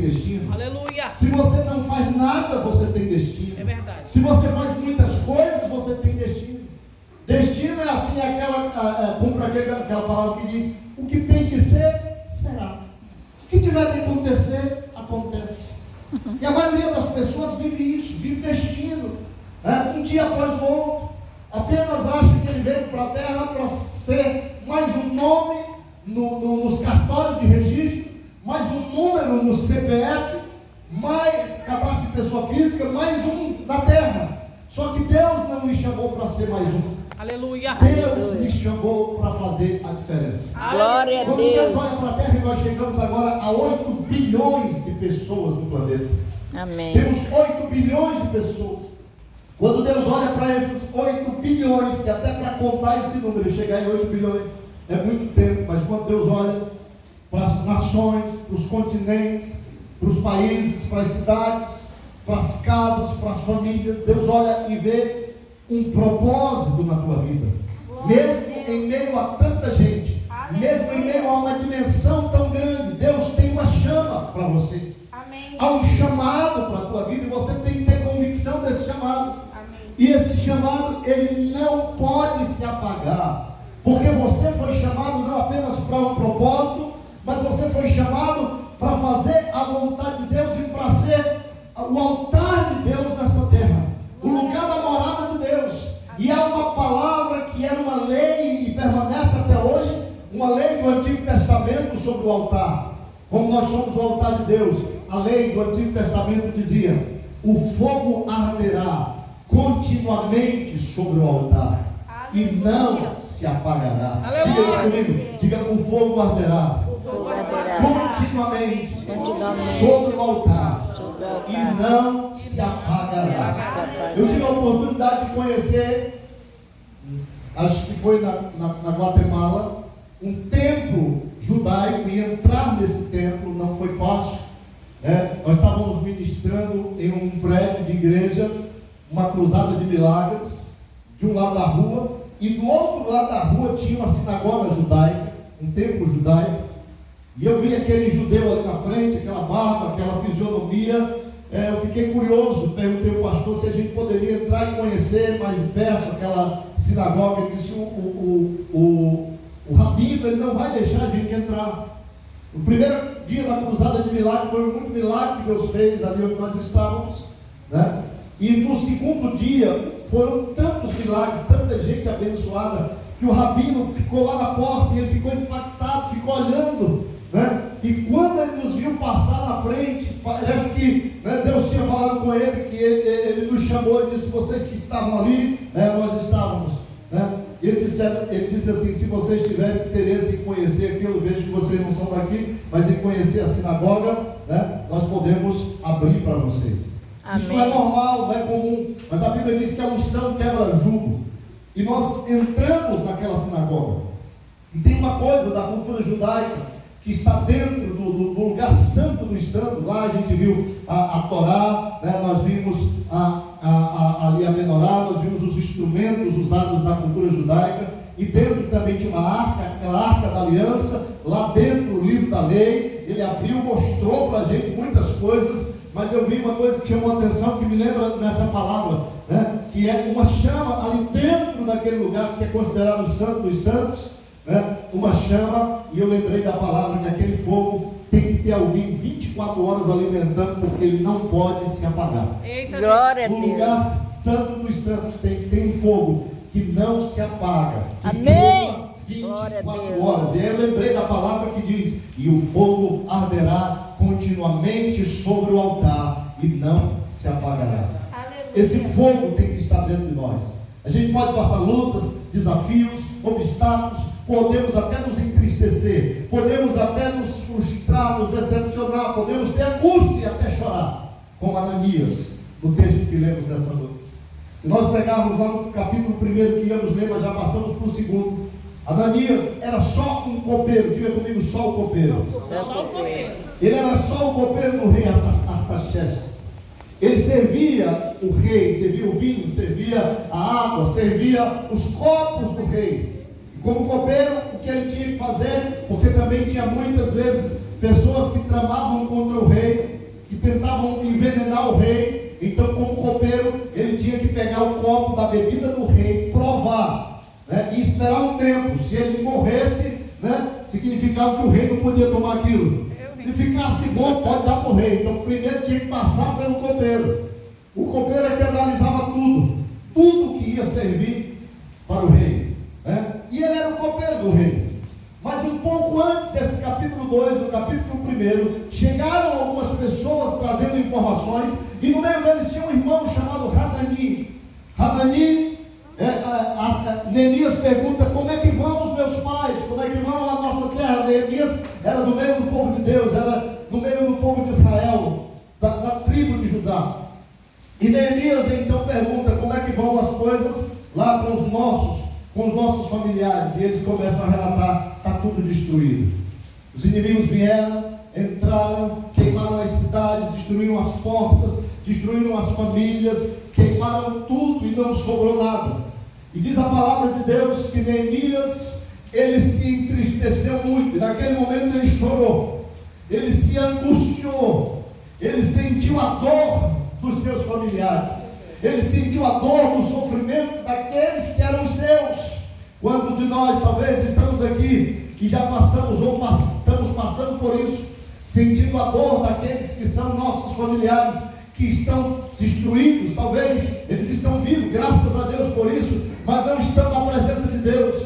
destino. Aleluia. Se você não faz nada, você tem destino. É verdade. Se você faz muitas coisas, você tem destino. Destino é assim, aquela palavra que diz: o que tem que ser, será. O que tiver de acontecer, acontece. E a maioria das pessoas vive isso, vive destino, um dia após o outro. Apenas acha que ele veio para a terra para ser mais um nome nos cartórios de registro, mais um número no CPF, mais cadastro de pessoa física, mais um na terra. Só que Deus não lhe chamou para ser mais um. Aleluia. Deus lhe chamou para fazer a diferença. Glória a Quando Deus. Deus olha para a terra, e nós chegamos agora a 8 bilhões de pessoas no planeta. Amém. Temos 8 bilhões de pessoas. Quando Deus olha para esses 8 bilhões, que até para contar esse número, chegar em 8 bilhões, é muito tempo, mas quando Deus olha para as nações, para os continentes, para os países, para as cidades, para as casas, para as famílias, Deus olha e vê um propósito na tua vida. Mesmo em meio a tanta gente, mesmo em meio a uma dimensão tão grande, Deus tem uma chama para você. Há um chamado para a tua vida e você tem que ter convicção desse chamado. E esse chamado, ele não pode se apagar, porque você foi chamado não apenas para um propósito, mas você foi chamado para fazer a vontade de Deus e para ser o altar de Deus nessa terra, o lugar da morada de Deus. E há uma palavra que era uma lei e permanece até hoje, uma lei do Antigo Testamento sobre o altar. Como nós somos o altar de Deus, a lei do Antigo Testamento dizia: o fogo arderá continuamente sobre o altar e não se apagará. Diga isso comigo, diga: o fogo arderá continuamente sobre o altar e não se apagará. Eu tive a oportunidade de conhecer, acho que foi na Guatemala, um templo judaico, e entrar nesse templo não foi fácil. Nós estávamos ministrando em um prédio de igreja, uma cruzada de milagres, de um lado da rua, e do outro lado da rua tinha uma sinagoga judaica, um templo judaico, e eu vi aquele judeu ali na frente, aquela barba, aquela fisionomia. Eu fiquei curioso, perguntei ao pastor se a gente poderia entrar e conhecer mais de perto aquela sinagoga. Ele disse: o rabino, ele não vai deixar a gente entrar. O primeiro dia da cruzada de milagre foi muito milagre que Deus fez ali onde nós estávamos, né? E no segundo dia foram tantos milagres, tanta gente abençoada, que o rabino ficou lá na porta e ele ficou impactado, ficou olhando, né? E quando ele nos viu passar na frente, parece que, né, Deus tinha falado com ele, que ele nos chamou e disse: vocês que estavam ali, nós estávamos, né? Ele disse assim: se vocês tiverem interesse em conhecer aqui, eu vejo que vocês não são daqui, mas em conhecer a sinagoga, né, nós podemos abrir para vocês. Amém. Isso não é normal, não é comum, mas a Bíblia diz que a unção quebra jugo. E nós entramos naquela sinagoga, e tem uma coisa da cultura judaica que está dentro do lugar santo dos santos. Lá a gente viu a Torá, né? Nós vimos ali a menorá, nós vimos os instrumentos usados na cultura judaica, e dentro também tinha uma arca, aquela arca da aliança. Lá dentro o livro da lei, ele abriu, mostrou para a gente muitas coisas, mas eu vi uma coisa que chamou a atenção, que me lembra nessa palavra, né? Que é uma chama ali dentro daquele lugar que é considerado o santo dos santos, né? Uma chama, e eu lembrei da palavra que aquele fogo tem que ter alguém 24 horas alimentando, porque ele não pode se apagar. Eita, glória a No Deus. lugar santo dos santos tem que ter um fogo que não se apaga, que Amém. queima 24 horas. E aí eu lembrei da palavra que diz: e o fogo arderá continuamente sobre o altar e não se apagará. Aleluia. Esse fogo tem que estar dentro de nós. A gente pode passar lutas, desafios, obstáculos, podemos até nos entristecer, podemos até nos frustrar, nos decepcionar, podemos ter angústia e até chorar, como Ananias, no texto que lemos nessa noite. Se nós pegarmos lá no capítulo 1 que íamos ler, mas já passamos para o 2. Ananias era só um copeiro. Diga comigo: só o copeiro. Só o copeiro. Ele era só o copeiro do rei Artaxerxes. Ele servia o rei, servia o vinho, servia a água, servia os copos do rei. E como copeiro, o que ele tinha que fazer? Porque também tinha muitas vezes pessoas que tramavam contra o rei. tentavam envenenar o rei. Então, como copeiro, ele tinha que pegar o copo da bebida do rei, provar, né, e esperar um tempo. Se ele morresse, né, significava que o rei não podia tomar aquilo. Se ficasse bom, pode dar para o rei. Então, primeiro tinha que passar pelo copeiro. O copeiro é que analisava tudo que ia servir para o rei, né? E ele era o copeiro do rei. Mas um pouco antes desse capítulo 2, no capítulo 1, chegaram algumas pessoas trazendo informações, e no meio deles tinha um irmão chamado Hanani. Neemias pergunta: como é que vão os meus pais? Como é que vão a nossa terra? Neemias era do meio do povo de Deus, era do meio do povo de Israel, da tribo de Judá. E Neemias então pergunta: como é que vão as coisas lá com os nossos familiares? E eles começam a relatar: está tudo destruído. Os inimigos vieram, entraram, queimaram as cidades, destruíram as portas, destruíram as famílias, queimaram tudo e não sobrou nada. E diz a palavra de Deus que Neemias, ele se entristeceu muito, e naquele momento ele chorou, ele se angustiou, ele sentiu a dor dos seus familiares, ele sentiu a dor do sofrimento daqueles que eram seus. Quantos de nós talvez estamos aqui e já passamos ou estamos passando por isso, sentindo a dor daqueles que são nossos familiares, que estão destruídos? Talvez eles estão vivos, graças a Deus por isso, mas não estão na presença de Deus.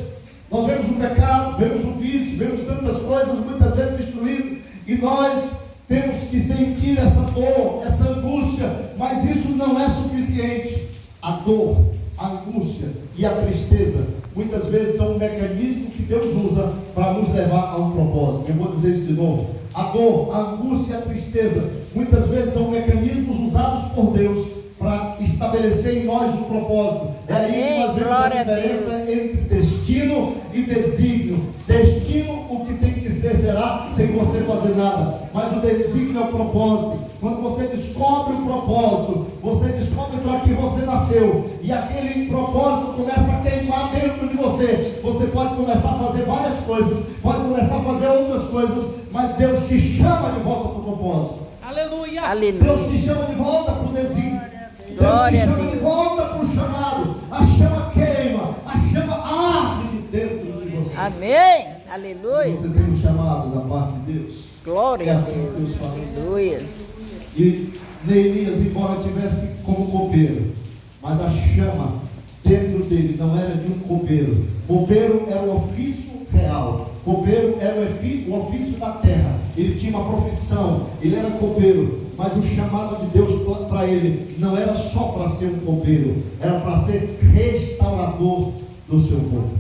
Nós vemos o pecado, vemos o vício, vemos tantas coisas muitas vezes destruídas, e nós temos que sentir essa dor, essa angústia, mas isso não é suficiente. A dor, a angústia e a tristeza muitas vezes são um mecanismo que Deus usa para nos levar a um propósito. Eu vou dizer isso de novo: a dor, a angústia e a tristeza muitas vezes são mecanismos usados por Deus para estabelecer em nós um propósito. É aí que nós vemos a diferença entre destino e desígnio. Destino, o que tem que ser será, sem você fazer nada, mas o desígnio é o propósito. Quando você descobre o propósito, você descobre para que você nasceu, e aquele propósito começa a queimar dentro de você. Você pode começar a fazer várias coisas, pode começar a fazer outras coisas, mas Deus te chama de volta para o propósito. Aleluia. Deus te chama de volta para o desígnio. Glória Deus te chama de volta para o chamado. A chama queima, a chama arde de dentro de você. Amém. Aleluia. Você tem um chamado da parte de Deus. Glória É a assim que Deus. Deus faz. Aleluia. E Neemias, embora tivesse como copeiro, mas a chama dentro dele não era de um copeiro. Copeiro era o ofício real. Copeiro era o ofício da terra. Ele tinha uma profissão, ele era copeiro. Mas o chamado de Deus para ele não era só para ser um copeiro, era para ser restaurador do seu povo.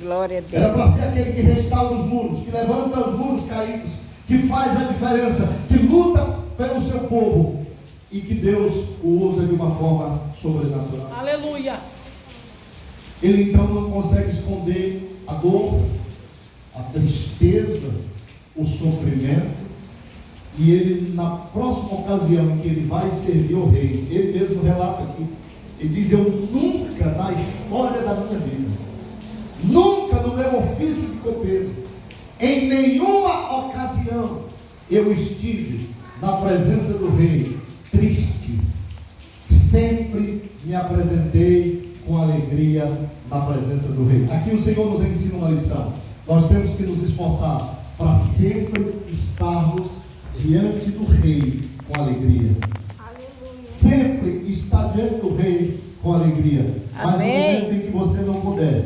Glória a Deus. Era para ser aquele que restaura os muros, que levanta os muros caídos, que faz a diferença, que luta pelo seu povo, e que Deus o usa de uma forma sobrenatural. Aleluia. Ele então não consegue esconder a dor, a tristeza, o sofrimento. E ele, na próxima ocasião em que ele vai servir o rei, ele mesmo relata aqui, ele diz: eu nunca na história da minha vida, nunca no meu ofício de copeiro, em nenhuma ocasião eu estive na presença do rei triste. Sempre me apresentei com alegria na presença do rei. Aqui o Senhor nos ensina uma lição. Nós temos que nos esforçar para sempre estarmos diante do rei com alegria. Aleluia. Sempre estar diante do rei com alegria. Mas no momento em que você não puder,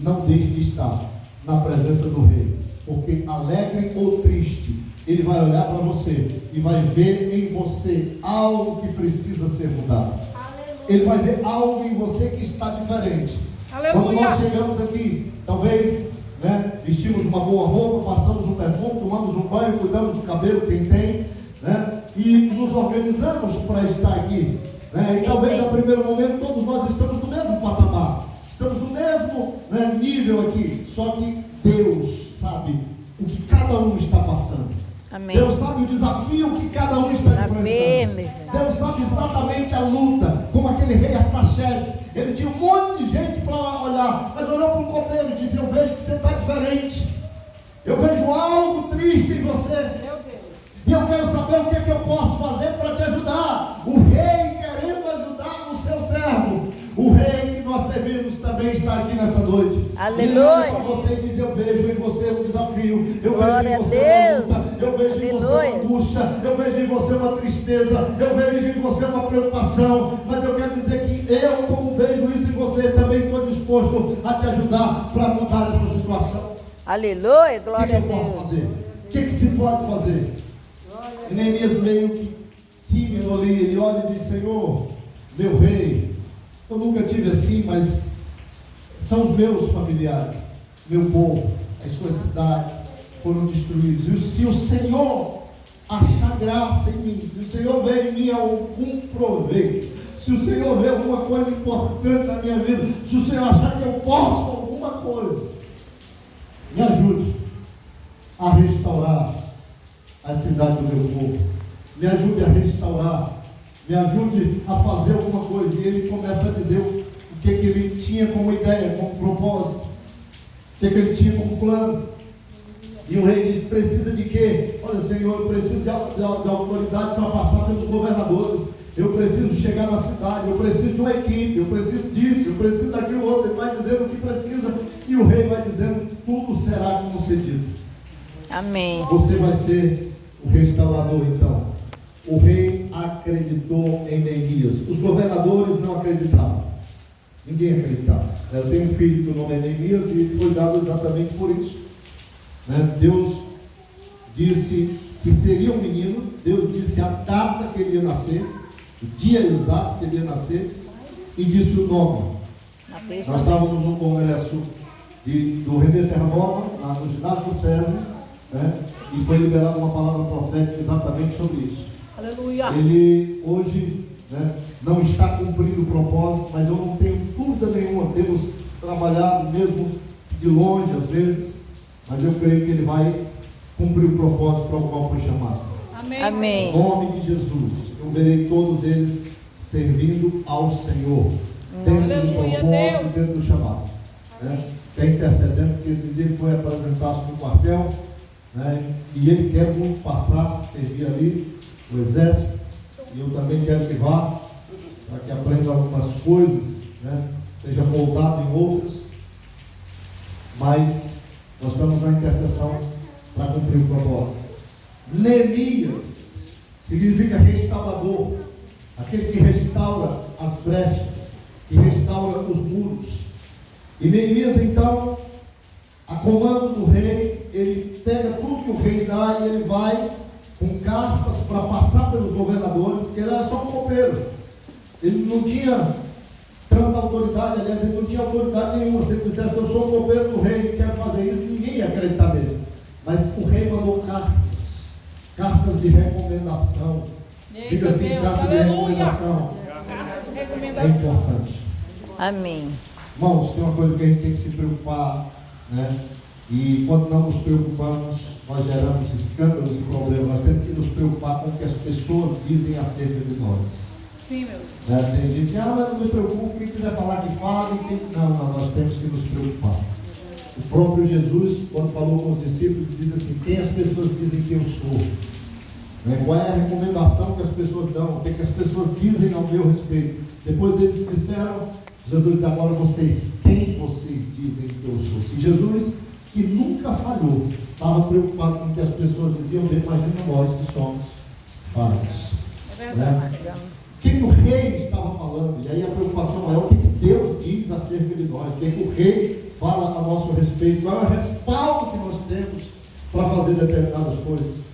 não deixe de estar na presença do rei, porque alegre ou triste, ele vai olhar para você e vai ver em você algo que precisa ser mudado. Aleluia. Ele vai ver algo em você que está diferente. Aleluia. Quando nós chegamos aqui, talvez, vestimos uma boa roupa, passamos um perfume, tomamos um banho, cuidamos do cabelo, quem tem, e nos organizamos para estar aqui, e talvez no primeiro momento todos nós estamos no mesmo patamar, estamos no mesmo nível aqui, só que Deus sabe o que cada um está passando. Amém. Deus sabe o desafio que cada um está enfrentando. Deus sabe exatamente a luta, como aquele rei Artaxerxes. Ele tinha um monte de gente para olhar, mas olhou para o copeiro e disse: eu vejo que você está diferente, eu vejo algo triste em você, e eu quero saber o que é que eu posso fazer para nessa noite. Aleluia. Ele olha para você e diz: eu vejo em você um desafio, eu Glória vejo em a você Deus. uma luta, eu vejo em você uma Aleluia. angústia, eu vejo em você uma tristeza, eu vejo em você uma preocupação, mas eu quero dizer que eu, como vejo isso em você, também estou disposto a te ajudar para mudar essa situação. Aleluia. O Glória a que eu posso Deus. fazer? O que se pode fazer? E Neemias meio que tímido ali, ele olha e diz: Senhor, meu rei, eu nunca tive assim, mas são os meus familiares, meu povo, as suas cidades foram destruídos. E se o Senhor achar graça em mim, se o Senhor ver em mim algum proveito, se o Senhor ver alguma coisa importante na minha vida, se o Senhor achar que eu posso alguma coisa, me ajude a restaurar a cidade do meu povo, me ajude a restaurar, me ajude a fazer alguma coisa. E ele começa a dizer o que ele tinha como ideia, como propósito, o que ele tinha como plano. E o rei diz: precisa de quê? Olha, Senhor, eu preciso de autoridade para passar pelos governadores, eu preciso chegar na cidade, eu preciso de uma equipe, eu preciso disso, eu preciso daquilo outro. Ele vai dizendo o que precisa, e o rei vai dizendo: tudo será concedido. Amém. Você vai ser o restaurador, então. O rei acreditou em Neemias. Os governadores não acreditavam. Ninguém acreditava. Eu tenho um filho que o nome é Neemias e ele foi dado exatamente por isso. Deus disse que seria um menino. Deus disse a data que ele ia nascer, o dia exato que ele ia nascer, e disse o nome. Nós estávamos num congresso do René Terra Nova, no ginásio do SESI, e foi liberada uma palavra profética exatamente sobre isso. Aleluia. Ele hoje não está cumprindo o propósito, mas eu não tenho dúvida nenhuma. Temos trabalhado mesmo de longe às vezes, mas eu creio que ele vai cumprir o propósito para o qual foi chamado. Amém. Amém. Em nome de Jesus, eu verei todos eles servindo ao Senhor, dentro do propósito, dentro do chamado. Está intercedendo, porque esse dia ele foi apresentar-se no quartel, e ele quer muito passar, servir ali o exército, e eu também quero que vá, para que aprenda algumas coisas, seja voltado em outras, mas nós estamos na intercessão para cumprir o propósito. Neemias significa restaurador, aquele que restaura as brechas, que restaura os muros. E Neemias, então, a comando do rei, ele pega tudo que o rei dá e ele vai com cartas para passar pelos governadores, porque ele era só um copeiro. Ele não tinha tanta autoridade, aliás, ele não tinha autoridade nenhuma. Se ele dissesse: eu sou o copeiro do rei, quero fazer isso, ninguém ia acreditar nele. Mas o rei mandou cartas de recomendação. Diga assim: carta de recomendação. É importante. Amém. Irmãos, tem uma coisa que a gente tem que se preocupar, e quando não nos preocupamos, nós geramos escândalos e problemas. Nós temos que nos preocupar com o que as pessoas dizem acerca de nós. Sim, meu. Tem gente que: mas não me preocupo, quem quiser falar que fale. Não, nós temos que nos preocupar. O próprio Jesus, quando falou com os discípulos, diz assim: quem as pessoas dizem que eu sou? Qual é a recomendação que as pessoas dão? O que as pessoas dizem ao meu respeito? Depois eles disseram, Jesus diz: agora vocês, quem vocês dizem que eu sou? Se Jesus, que nunca falhou, estava preocupado com o que as pessoas diziam dele, imagina nós que somos vários. É verdade. O que o rei estava falando? E aí a preocupação maior: o que Deus diz acerca de nós? O que o rei fala a nosso respeito? Qual é o respaldo que nós temos para fazer determinadas coisas?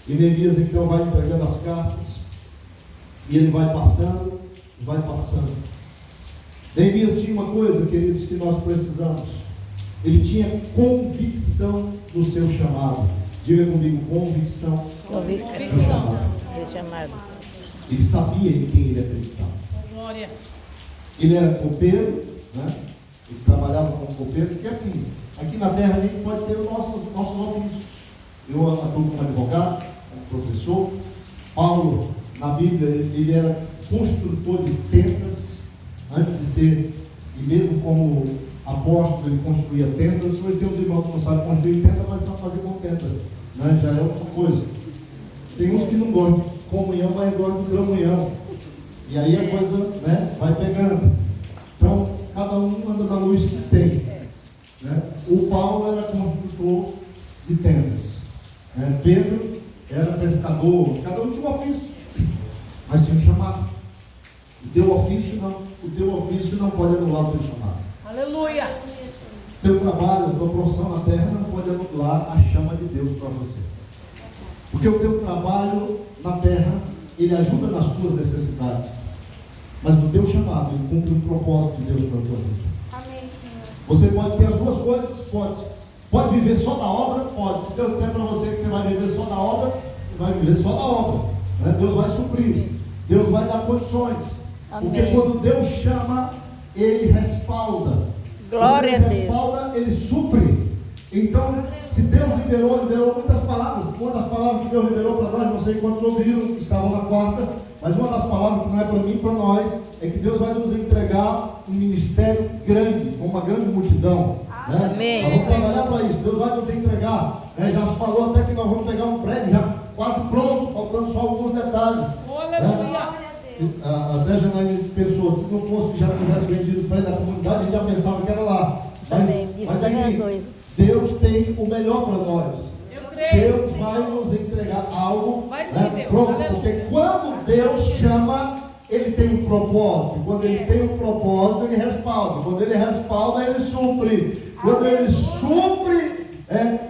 E Neemias então vai entregando as cartas, e ele vai passando, e vai passando. Neemias tinha uma coisa, queridos, que nós precisamos. Ele tinha convicção do seu chamado. Diga comigo: convicção. Convicção do chamado. Ele sabia em quem ele acreditava. Glória. Ele era copeiro, ele trabalhava como copeiro, porque assim, aqui na terra a gente pode ter os nossos ofícios. Eu atuo como advogado, como professor. Paulo, na Bíblia, ele era construtor de tendas, antes de ser, e mesmo como apóstolo, ele construía tendas. Hoje tem uns irmãos que não sabem construir tenda, mas sabem fazer com tenda, já é outra coisa. Tem uns que não gostam de comunhão, mas gostam de comunhão, e aí a coisa vai pegando. Então, cada cada um anda na luz que tem. Né? O Paulo era construtor de tendas. Né? Pedro era pescador. Cada um tinha um ofício, mas tinha um chamado. O teu ofício não pode anular o teu chamado. Aleluia. Teu trabalho, tua profissão na terra não pode anular a chama de Deus para você. Porque o teu trabalho na terra, ele ajuda nas tuas necessidades. Mas no teu chamado, ele cumpre o propósito de Deus para a tua vida. Amém, Senhor. Você pode ter as duas coisas? Pode. Pode viver só da obra? Pode. Se Deus disser para você que você vai viver só da obra, você vai viver só da obra. Né? Deus vai suprir. Deus vai dar condições. Amém. Porque quando Deus chama, Ele respalda. Glória quando a Ele Deus. respalda, Ele supre. Então, se Deus liberou muitas palavras. Uma das palavras que Deus liberou para nós, não sei quantos ouviram, estavam na quarta, mas uma das palavras que não é para mim, para nós, é que Deus vai nos entregar um ministério grande, com uma grande multidão. Né? Amém. Nós vamos trabalhar para isso. Deus vai nos entregar. Né? Já falou até que nós vamos pegar um prédio já quase pronto, faltando só alguns detalhes. Aleluia. Até Janaína pensou, se não fosse, já tivesse vendido o prédio da comunidade, a gente já pensava que era lá. Também, disse Mas a mesma aqui, coisa. Deus tem o melhor para nós. Eu creio. Deus vai nos entregar algo, Vai sim, né, Deus. pronto, Aleluia. porque quando Deus chama, Ele tem um propósito. Quando Ele tem um propósito, Ele respalda. Quando Ele respalda, Ele supre. Quando Ele supre,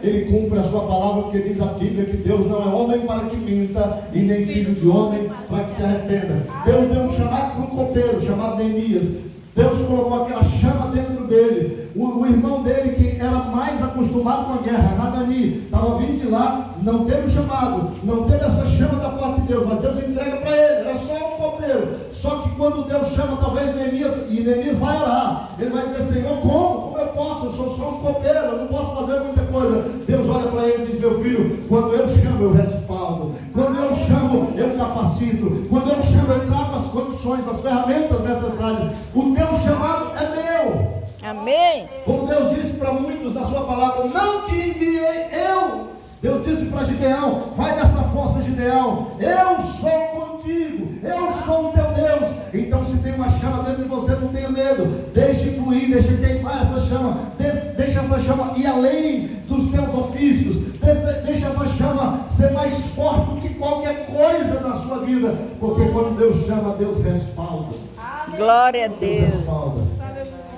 Ele cumpre a sua palavra, porque diz a Bíblia que Deus não é homem para que minta, e nem filho de homem para que se arrependa. Deus deu um chamado para um copeiro chamado Neemias. Deus colocou aquela chama dentro dele. O irmão dele, que era mais acostumado com a guerra, Hanani, estava vindo de lá, não teve o chamado, não teve essa chama da parte de Deus, mas Deus entrega para ele, é só um copeiro. Só que quando Deus chama, talvez Neemias vai orar, ele vai dizer: Senhor, como eu posso? Eu sou só um copeiro, eu não posso fazer muita coisa. Deus olha para ele e diz: meu filho, quando eu chamo, eu respaldo. Quando eu chamo, eu capacito. Quando eu chamo, eu trago as condições, as ferramentas necessárias. O teu chamado é meu. Amém. Como Deus disse para muitos na sua palavra: não te enviei eu. Deus disse para Gideão: vai dessa força, Gideão, eu sou contigo, eu sou o teu Deus. Então, se tem uma chama dentro de você, não tenha medo, deixe fluir, deixe queimar essa chama, deixe essa chama ir além dos teus ofícios, deixe essa chama ser mais forte do que qualquer coisa na sua vida, porque quando Deus chama, Deus respalda. Glória a Deus Deus. respalda.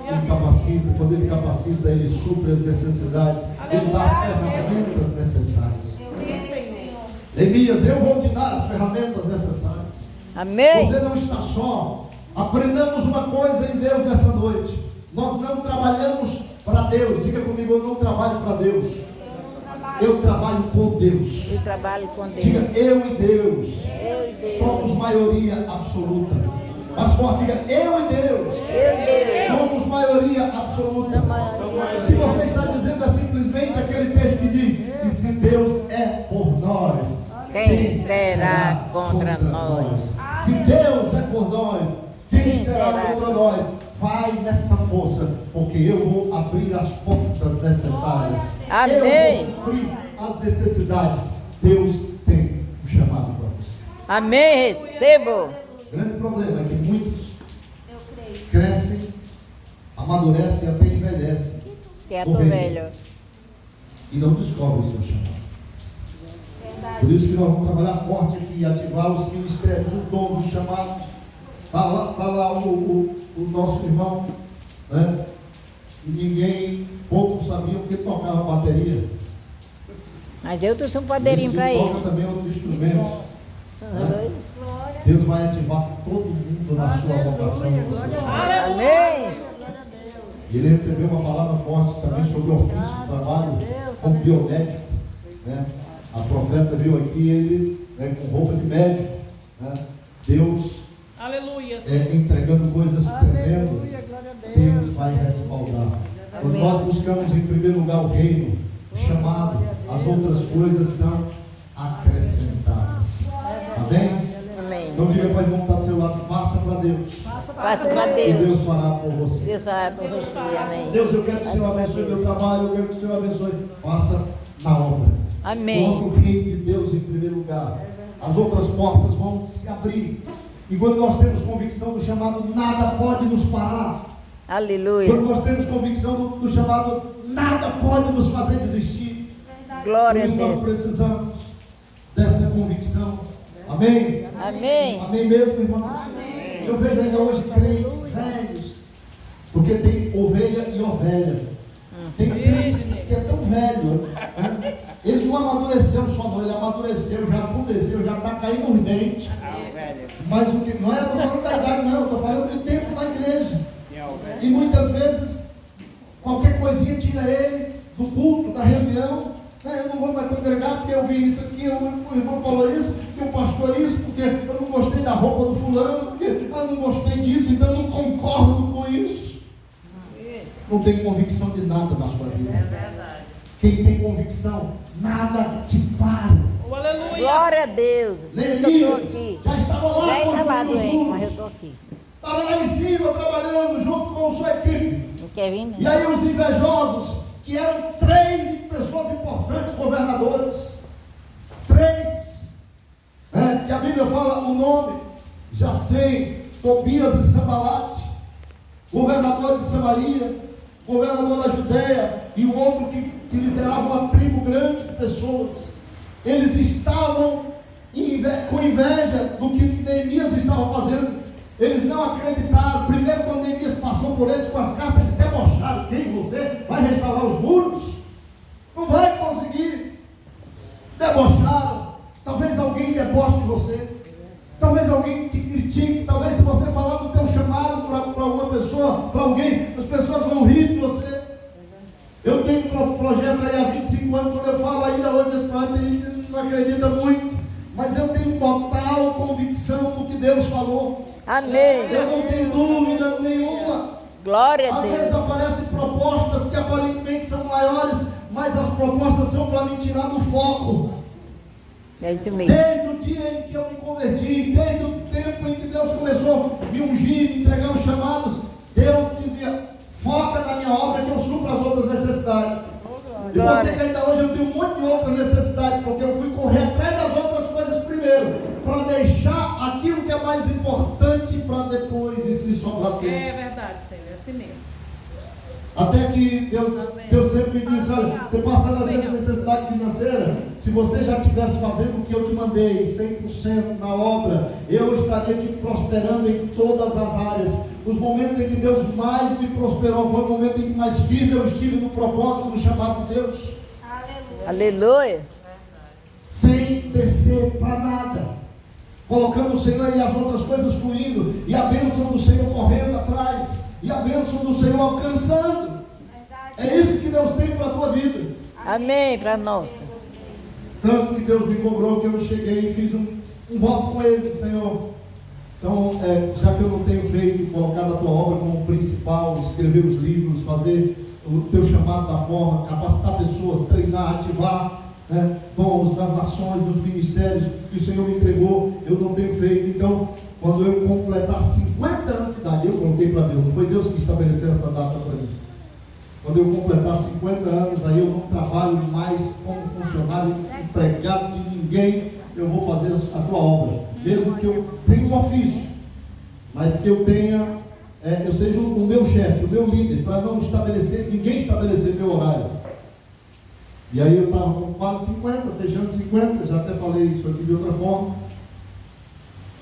Ele capacita, quando Ele capacita, Ele supre as necessidades, Ele dá as ferramentas necessárias. Sim, Senhor. Neemias, eu vou te dar as ferramentas necessárias. Amém. Você não está só. Aprendamos uma coisa em Deus nessa noite: nós não trabalhamos para Deus. Diga comigo: eu não trabalho para Deus, eu trabalho com Deus. Eu trabalho com Diga: Deus. eu e Deus Eu e Deus. somos maioria absoluta. Mais forte, diga: eu e Deus somos maioria absoluta. O que você está dizendo é simplesmente aquele texto que diz: e se Deus é por nós, Quem será contra nós? Se Deus é por nós, quem será contra nós? Vai nessa força, porque eu vou abrir as portas necessárias. Amém. Eu vou suprir as necessidades. Deus tem um chamado para você. Amém. Recebo. O grande problema é que muitos crescem, amadurecem e até envelhecem Que é do velho. e não descobrem o seu chamado. Por isso que nós vamos trabalhar forte aqui e ativar os ministérios, os dons, os chamados. Está lá o nosso irmão, né? E poucos sabiam que ele tocava bateria. Mas eu trouxe um padeirinho para Ele toca ele. também outros instrumentos. Né? Glória. Deus vai ativar todo mundo na sua vocação. Amém. Ele recebeu uma palavra forte também sobre o ofício, trabalho como biomédico. Né? A profeta viu aqui ele, né, com roupa de médico. Né? Deus Aleluia. entregando coisas tremendas. Deus vai respaldar. Quando nós buscamos em primeiro lugar o reino, o chamado, as outras coisas são acrescentadas. Amém? Amém. Então diga para o irmão que está do seu lado: faça para Deus. Faça para E Deus. Deus fará por você. Deus sabe por você. Amém. Deus, eu quero que o Senhor abençoe meu trabalho, eu quero que o Senhor abençoe. Faça na obra. Amém. Coloque o reino de Deus em primeiro lugar. As outras portas vão se abrir. E quando nós temos convicção do chamado, nada pode nos parar. Aleluia. Quando nós temos convicção do chamado, nada pode nos fazer desistir. Glória a Por isso nós Deus. precisamos dessa convicção. Amém? Amém. Amém mesmo, irmãos? Eu vejo ainda hoje crentes velhos, porque tem ovelha e ovelha. Tem crente que é tão velho, né? Ele não amadureceu só não, ele amadureceu, já apodreceu, já está caindo os dentes. Mas o que não é, eu estou falando da idade não, eu estou falando do tempo da igreja. E muitas vezes, qualquer coisinha tira ele do culto, da reunião. Eu não vou mais congregar porque eu vi isso aqui, o irmão falou isso, que o pastor isso, porque eu não gostei da roupa do fulano, porque eu não gostei disso, então eu não concordo com isso. Não tem convicção de nada na sua vida. É verdade. Quem tem convicção, nada te para. Oh, aleluia. Glória a Deus. Eu estou Neemias aqui. já estava lá Já está lá construindo os doente, mas eu muros. estou aqui. Estava lá em cima trabalhando junto com sua equipe. Não quer vir, não? E aí os invejosos, que eram 3 pessoas importantes, governadores, 3, que a Bíblia fala o nome, Jacém, Tobias e Sambalate, governador de Samaria, governador da Judeia, e o outro que liderava uma tribo grande de pessoas. Eles estavam com inveja do que Neemias estava fazendo. Eles não acreditaram. Primeiro, quando Neemias passou por eles com as cartas, eles debocharam. Quem? Você vai restaurar os muros? Não vai conseguir. Debocharam. Talvez alguém deboche de você. Talvez alguém te critique. Talvez se você falar do teu chamado para alguma pessoa, para alguém, as pessoas vão rir de você. Eu tenho um projeto aí há 25 anos. Quando eu falo ainda hoje desse projeto, ele não acredita muito. Mas eu tenho total convicção do que Deus falou. Amém. Eu não tenho dúvida nenhuma. Glória a Às vezes Deus. aparecem propostas que aparentemente são maiores, mas as propostas são para me tirar do foco. É isso mesmo. Desde o dia em que eu me converti, desde o tempo em que Deus começou a me ungir, me entregar os chamados, Deus dizia, foca na minha obra que eu supro as outras necessidades. E por que ainda hoje eu tenho um monte de outras necessidades? Porque eu fui correr atrás das outras coisas primeiro, para deixar aquilo que é mais importante para depois, e se sobrar tempo. É verdade, Senhor, é assim mesmo. Até que Deus sempre me diz, olha, você passando às vezes necessidade financeira, se você já estivesse fazendo o que eu te mandei, 100% na obra, eu estaria te prosperando em todas as áreas. Os momentos em que Deus mais me prosperou, foi o momento em que mais firme eu estive no propósito do chamado de Deus. Aleluia. Sem descer para nada, colocando o Senhor e as outras coisas fluindo, e a bênção do Senhor correndo atrás, e a bênção do Senhor alcançando. É isso que Deus tem para a tua vida. Amém para nós. Tanto que Deus me cobrou que eu cheguei e fiz um voto com Ele, Senhor. Então, já que eu não tenho feito, colocado a tua obra como principal, escrever os livros, fazer o teu chamado da forma, capacitar pessoas, treinar, ativar dons das nações, dos ministérios que o Senhor me entregou, eu não tenho feito. Então, quando eu completar 50 anos de idade, eu coloquei para Deus, não foi Deus que estabeleceu essa data para mim. Quando eu completar 50 anos, aí eu não trabalho mais como funcionário, empregado de ninguém, eu vou fazer a tua obra. Mesmo que eu tenha um ofício, mas que eu tenha, eu seja o meu chefe, o meu líder, para não estabelecer, ninguém estabelecer meu horário. E aí eu estava com quase 50, fechando 50, já até falei isso aqui de outra forma,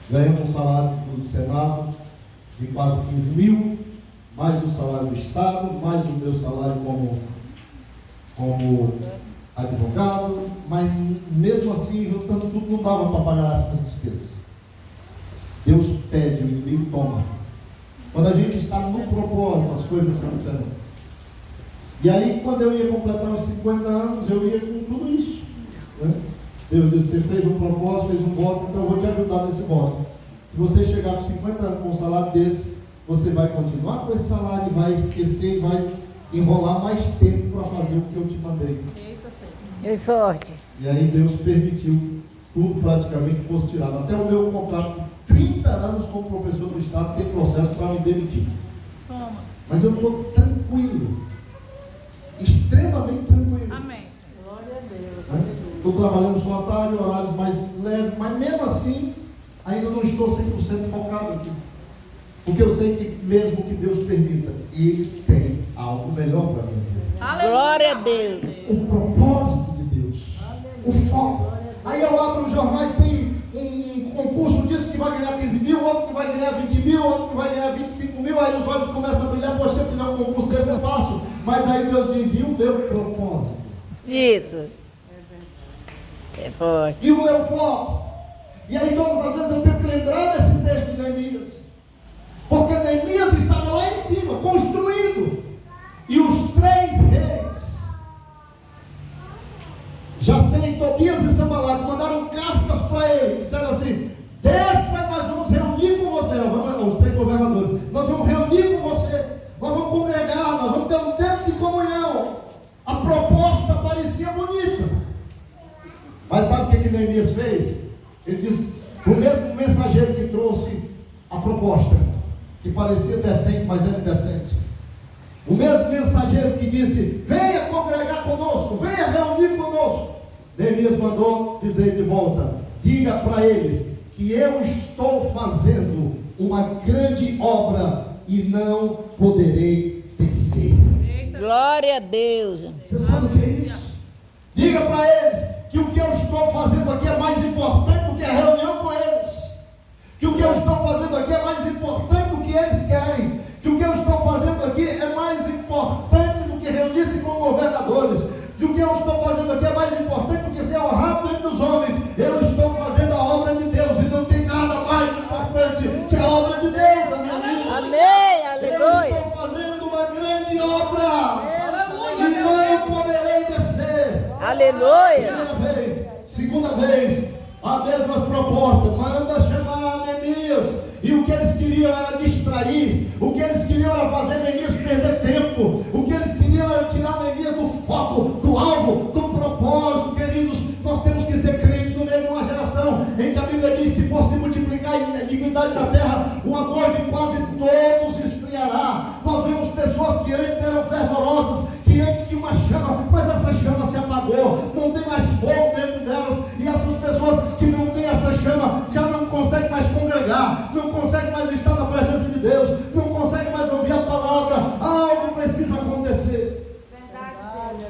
ganhando um salário do Senado de quase 15 mil, mais o salário do Estado, mais o meu salário como advogado, mas mesmo assim, juntando tudo, não dava para pagar as despesas. Deus pede, o inimigo toma. Quando a gente está no propósito, as coisas são diferentes. E aí, quando eu ia completar os 50 anos, eu ia com tudo isso. Deus disse, você fez um propósito, fez um voto, então eu vou te ajudar nesse voto. Se você chegar com 50 anos com um salário desse, você vai continuar com esse salário e vai esquecer e vai enrolar mais tempo para fazer o que eu te mandei. E forte. E aí Deus permitiu tudo praticamente fosse tirado. Até o meu contrato de 30 anos como professor do Estado tem processo para me demitir. Toma. Mas eu estou tranquilo. Extremamente tranquilo. Amém. Glória a Deus. Estou trabalhando só à tarde, horários mais leves, mas mesmo assim ainda não estou 100% focado aqui. Porque eu sei que mesmo que Deus permita, Ele tem algo melhor para mim. Glória a Deus. O propósito de Deus, o foco. Aí eu abro os jornais, tem um concurso disso que vai ganhar 15 mil, outro que vai ganhar 20 mil, outro que vai ganhar 25 mil, aí os olhos começam a brilhar, poxa, se eu fizer um concurso desse eu passo. Mas aí Deus diz, e o meu propósito? Isso. É forte. E o meu foco? E aí todas as vezes eu tenho que lembrar desse texto de Neemias. Porque Neemias estava lá em cima, construindo. E os 3 reis, Jacém, Tobias e Sanbalate, mandaram cartas para ele. Disseram assim, desça, nós vamos reunir com você. Os 3 governadores. Nós vamos reunir com você. Nós vamos congregar, nós vamos ter um tempo de comunhão. A proposta parecia bonita. Mas sabe o que Neemias fez? Ele disse, o mesmo mensageiro que trouxe a proposta, que parecia decente, mas era indecente. O mesmo mensageiro que disse, venha congregar conosco, venha reunir conosco. Neemias mandou dizer de volta, diga para eles que eu estou fazendo uma grande obra e não poderei descer. Glória a Deus. Você sabe o que é isso? Diga para eles que o que eu estou fazendo aqui é mais importante do que a reunião com eles. Que o que eu estou fazendo aqui é mais importante do que eles querem. Que o que eu estou fazendo aqui é mais importante do que reunir-se com governadores. Que o que eu estou fazendo aqui é mais importante do que ser honrado entre os homens. Eu estou fazendo a obra de Deus e não tem nada mais importante que a obra de Deus na minha vida. Amém, Eu aleluia. estou fazendo uma grande obra e não poderei descer. Aleluia. Primeira vez, segunda vez, a mesma proposta, manda chamar Neemias. E o que eles queriam era distrair, o que eles queriam era fazer Neemias perder tempo, o que eles queriam era tirar Neemias do foco, do alvo, do propósito. Queridos, nós temos que ser crentes no meio de uma geração em que a Bíblia diz que por se multiplicar a iniquidade da terra, o amor de quase todos esfriará. Nós vemos pessoas que antes eram fervorosas, que antes tinha uma chama, mas essa chama se apagou, não tem mais fogo dentro delas, e essas pessoas que não têm essa chama, já não conseguem mais congregar, não conseguem mais estar na presença de Deus, não conseguem mais ouvir a palavra. Algo precisa acontecer.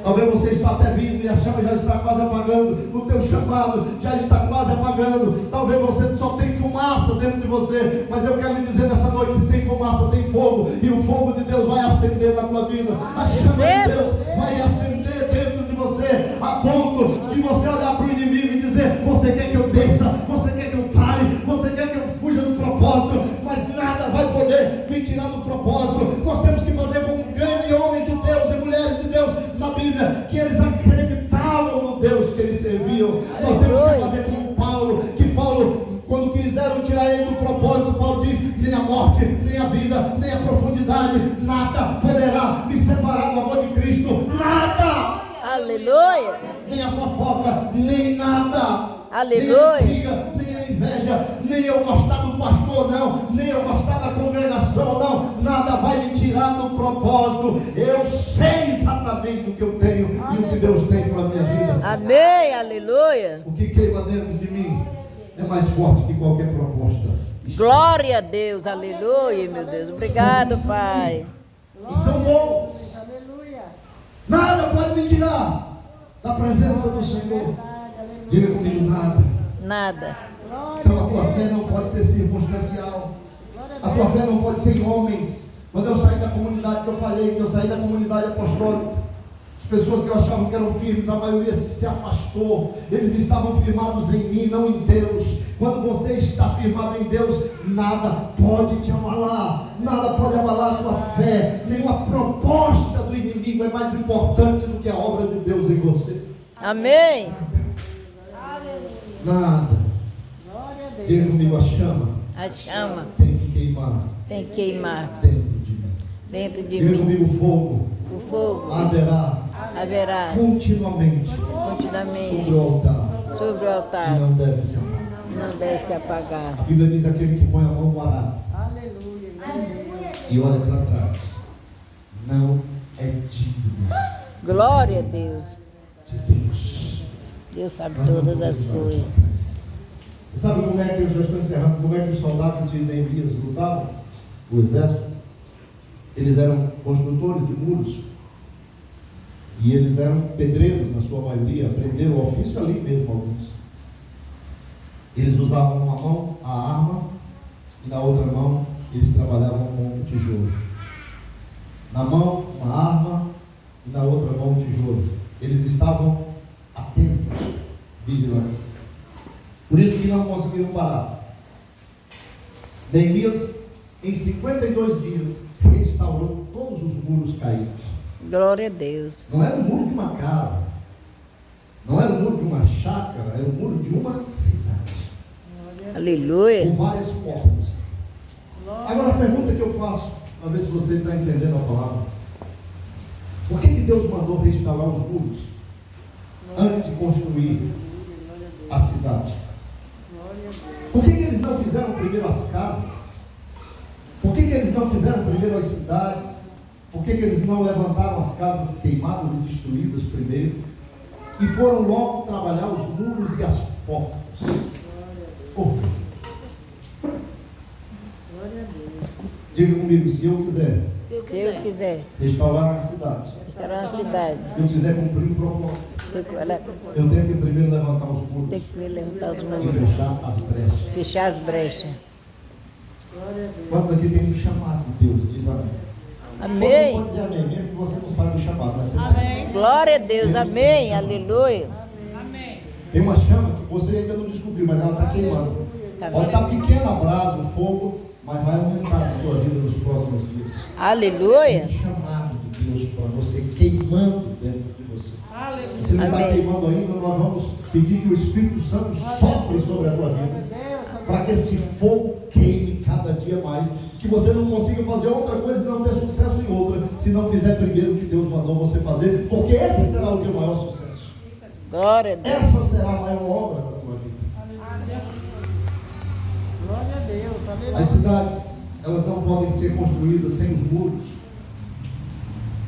Talvez você está até vindo e a chama já está quase apagando, o teu chamado já está quase apagando. Talvez você só tem fumaça dentro de você, mas eu quero lhe dizer nessa noite, se tem fumaça, tem fogo, e o fogo de Deus vai acender na tua vida. A chama de Deus vai acender dentro de você, a ponto de você olhar para o inimigo e dizer, você quer que eu desça, você quer que eu pare, você quer que eu fuja do propósito, mas nada vai poder me tirar do propósito. Nós temos que fazer como grandes homens de Deus e mulheres de Deus na Bíblia, que eles acreditavam no Deus que eles serviam. Nós temos que fazer como Paulo, que Paulo, quando quiseram tirar ele do propósito, Paulo diz, nem a morte, nem a vida, nem a profundidade, nada poderá me separar do amor de Cristo, nada. Aleluia. Nem a fofoca, nem nada. Aleluia. Nem a briga, nem a inveja, nem eu gostar do pastor, não, nem eu gostar da congregação, não, nada vai me tirar do propósito. Eu sei exatamente o que eu tenho e o que Deus tem para a minha vida. Amém, aleluia. O que queima dentro de mim é mais forte que qualquer proposta. Glória a Deus, aleluia, meu Deus. Obrigado, Pai. E são bons. Nada pode me tirar da presença do Senhor. Diga comigo, nada. Nada. Então a tua fé não pode ser circunstancial. A tua fé não pode ser em homens. Quando eu saí da comunidade que eu falei, que eu saí da comunidade apostólica, as pessoas que eu achava que eram firmes, a maioria se afastou. Eles estavam firmados em mim, não em Deus. Quando você está firmado em Deus, nada pode te abalar, nada pode abalar a tua fé. Nenhuma proposta do inimigo é mais importante do que a obra de Deus em você. Amém. Nada. Diga comigo, a chama A chama tem que queimar tem que queimar dentro de mim. dentro de Diga mim. comigo, fogo O fogo haverá continuamente continuamente sobre o altar sobre o e altar. não deve se apagar. Não deve se apagar. A Bíblia diz aquele que põe a mão no arado e olha para trás, não é digno Glória a Deus. de Deus. Deus sabe Nós não todas as podemos olhar coisas. para trás. Sabe como é que eu já estou encerrando? Como é que os soldados de Neemias lutavam? o exército, eles eram construtores de muros. E eles eram pedreiros, na sua maioria, aprenderam o ofício ali mesmo, alguns. Eles usavam numa mão a arma e na outra mão eles trabalhavam com o tijolo. Na mão uma arma e na outra mão um tijolo. Eles estavam atentos, vigilantes. Por isso que não conseguiram parar. Neemias, em 52 dias, restaurou todos os muros caídos. Glória a Deus. Não era o muro de uma casa, não era o muro de uma chácara, era o muro de uma cidade, Aleluia. com várias portas. Agora a pergunta que eu faço, para ver se você está entendendo a palavra: por que Deus mandou restaurar os muros antes de construir a cidade? Por que eles não fizeram primeiro as casas? Por que eles não fizeram primeiro as cidades? Por que eles não levantaram as casas queimadas e destruídas primeiro? E foram logo trabalhar os muros e as portas? Por quê? Diga comigo, se eu quiser Se eu quiser restaurar a cidade, restaurar uma cidade, se eu quiser cumprir um propósito, eu tenho que primeiro levantar os muros tem que levantar os e muros, fechar as brechas. fechar as brechas. Quantos aqui tem um chamado de Deus? Diz amém. Amém. Pode dizer amém, mesmo que você não saiba o chamado, mas você Amém. Glória a Deus. Amém. Aleluia. Amém. tem uma chama que você ainda não descobriu, mas ela está queimando. Tá Pode bem. estar pequena a brasa, o fogo, mas vai aumentar na tua vida nos próximos dias. Tem Aleluia. um chamado de Deus para você queimando dentro de você. Aleluia. Se não está Amém. queimando ainda, nós vamos pedir que o Espírito Santo sopre sobre a tua vida, para que esse fogo queime cada dia mais, que você não consiga fazer outra coisa e não ter sucesso em outra, se não fizer primeiro o que Deus mandou você fazer, porque esse será o teu maior sucesso. Glória a Deus. Essa será a maior obra da tua vida. Glória a Deus. Aleluia. As cidades, elas não podem ser construídas sem os muros.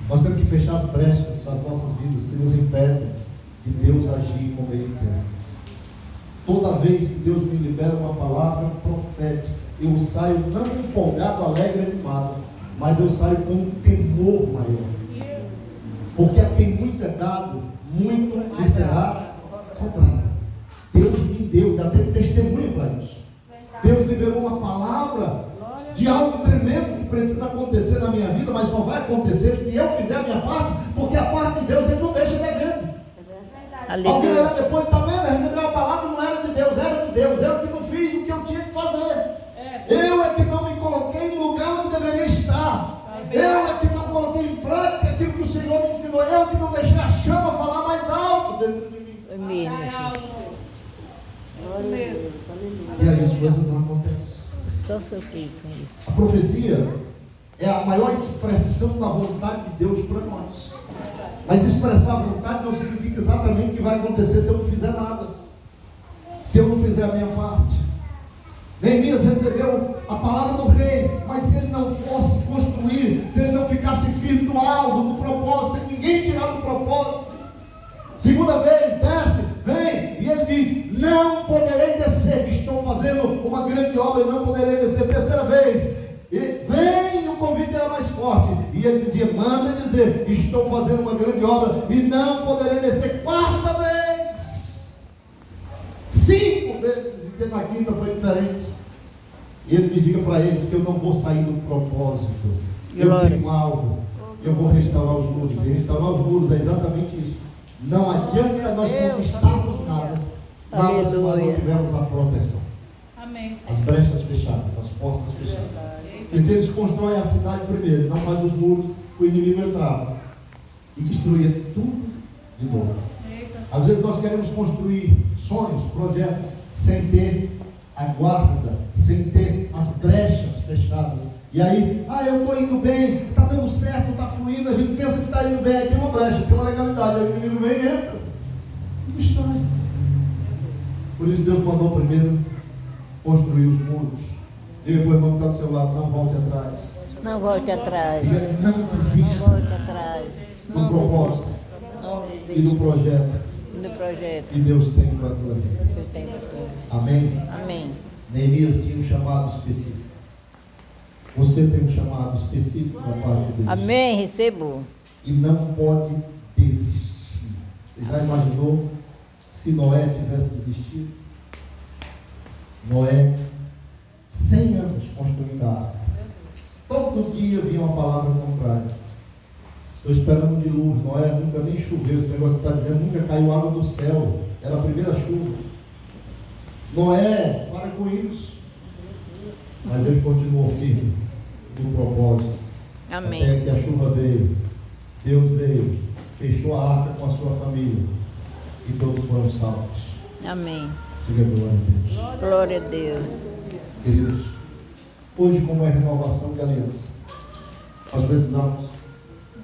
Nós temos que fechar as brechas das nossas vidas que nos impedem de Deus agir como Ele quer. Toda vez que Deus me libera uma palavra profética, eu saio não empolgado, alegre, animado, mas eu saio com um temor maior. Porque a quem muito é dado, muito lhe será cobrado. Deus me deu, ainda teve testemunha para isso. Deus liberou uma palavra de algo tremendo que precisa acontecer na minha vida, mas só vai acontecer se eu fizer a minha parte, porque a parte de Deus Ele não deixa devendo. Alguém Aleluia. lá depois, está vendo? Recebeu a palavra, não era de Deus, era de Deus. Eu que não fiz o que eu tinha que fazer. Eu é que não me coloquei no lugar onde deveria estar. Eu é que não coloquei em prática aquilo que o Senhor me ensinou. Eu que não deixei a chama falar mais alto dentro de mim. Amém. Isso mesmo. E aí as coisas não acontecem. Só sofri com isso. A profecia é a maior expressão da vontade de Deus para nós. Mas expressar a vontade não significa exatamente o que vai acontecer se eu não fizer nada, se eu não fizer a minha parte. Neemias recebeu a palavra do rei, mas se ele não fosse construir, se ele não ficasse firme no alvo, no propósito, sem ninguém tirar do propósito, segunda vez, desce, vem, e ele diz: não poderei descer, estou fazendo uma grande obra e não poderei descer. Terceira vez, e vem, o convite era mais forte, e ele dizia: manda dizer, estou fazendo uma grande obra e não poderei descer. Quarta vez, 5 vezes, e na quinta foi diferente. E ele diz: diga para eles que eu não vou sair do propósito, eu Glória. tenho um alvo, eu vou restaurar os muros. E restaurar os muros é exatamente isso. Não adianta nós conquistarmos nada se nós não tivermos a proteção, Amém. as brechas fechadas, as portas fechadas. E se eles constroem a cidade primeiro, não faz os muros, o inimigo entrava e destruía tudo de novo. Às vezes nós queremos construir sonhos, projetos, sem ter a guarda, sem ter as brechas fechadas. E aí, eu estou indo bem, está dando certo, está fluindo, a gente pensa que está indo bem, aí tem uma brecha, tem uma legalidade, aí o inimigo vem e entra e destrói. Por isso Deus mandou primeiro construir os muros. Diga para o irmão que está do seu lado: não volte atrás. Não volte atrás. Diga: não Não desista volte atrás. do Não propósito desista. Não e do desista projeto do projeto que Deus tem para a tua vida. que eu tenho para tu. Amém? Amém. Neemias tinha um chamado específico. Você tem um chamado específico da parte de Deus. Amém. Recebo. E não pode desistir. Você já imaginou se Noé tivesse desistido? Noé, 100 anos construindo a arca. Todo dia vinha uma palavra contrária. Estou esperando um dilúvio. Noé, nunca nem choveu. Esse negócio que está dizendo, nunca caiu água do céu. Era a primeira chuva. Noé, para com isso. Mas ele continuou firme no propósito. Amém. Até que a chuva veio. Deus veio, fechou a arca com a sua família. E todos foram salvos. Amém. Diga glória a Deus. Glória a Deus. Queridos, hoje, como é renovação de aliança, nós precisamos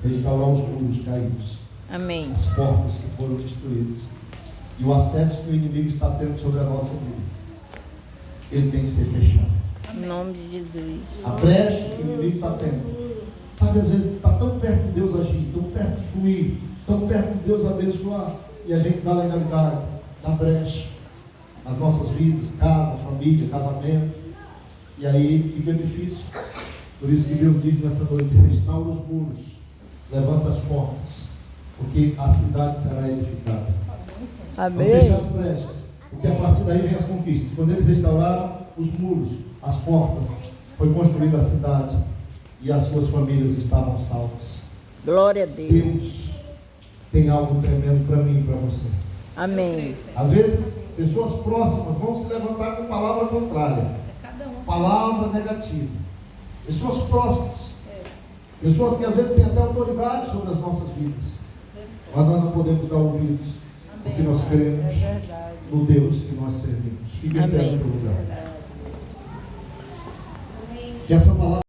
restaurar os muros caídos, Amém. as portas que foram destruídas e o acesso que o inimigo está tendo sobre a nossa vida. Ele tem que ser fechado. Em nome de Jesus. A brecha que o inimigo está tendo, sabe, às vezes está tão perto de Deus agir, tão perto de fluir, tão perto de Deus abençoar, e a gente dá legalidade, dá brecha nas nossas vidas, casa, família, casamento, e aí fica difícil. Por isso que Deus diz nessa noite: restaura os muros, levanta as portas, porque a cidade será edificada. Amém. Não fecha as brechas, porque a partir daí vem as conquistas. Quando eles restauraram os muros, as portas, foi construída a cidade e as suas famílias estavam salvas. Glória a Deus. Deus tem algo tremendo para mim e para você. Amém. Às vezes, pessoas próximas vão se levantar com palavra contrária, palavra negativa. Pessoas próximas, pessoas que às vezes têm até autoridade sobre as nossas vidas, mas nós não podemos dar ouvidos, porque nós cremos no Deus que nós servimos. Fique em pé no teu lugar. Que essa palavra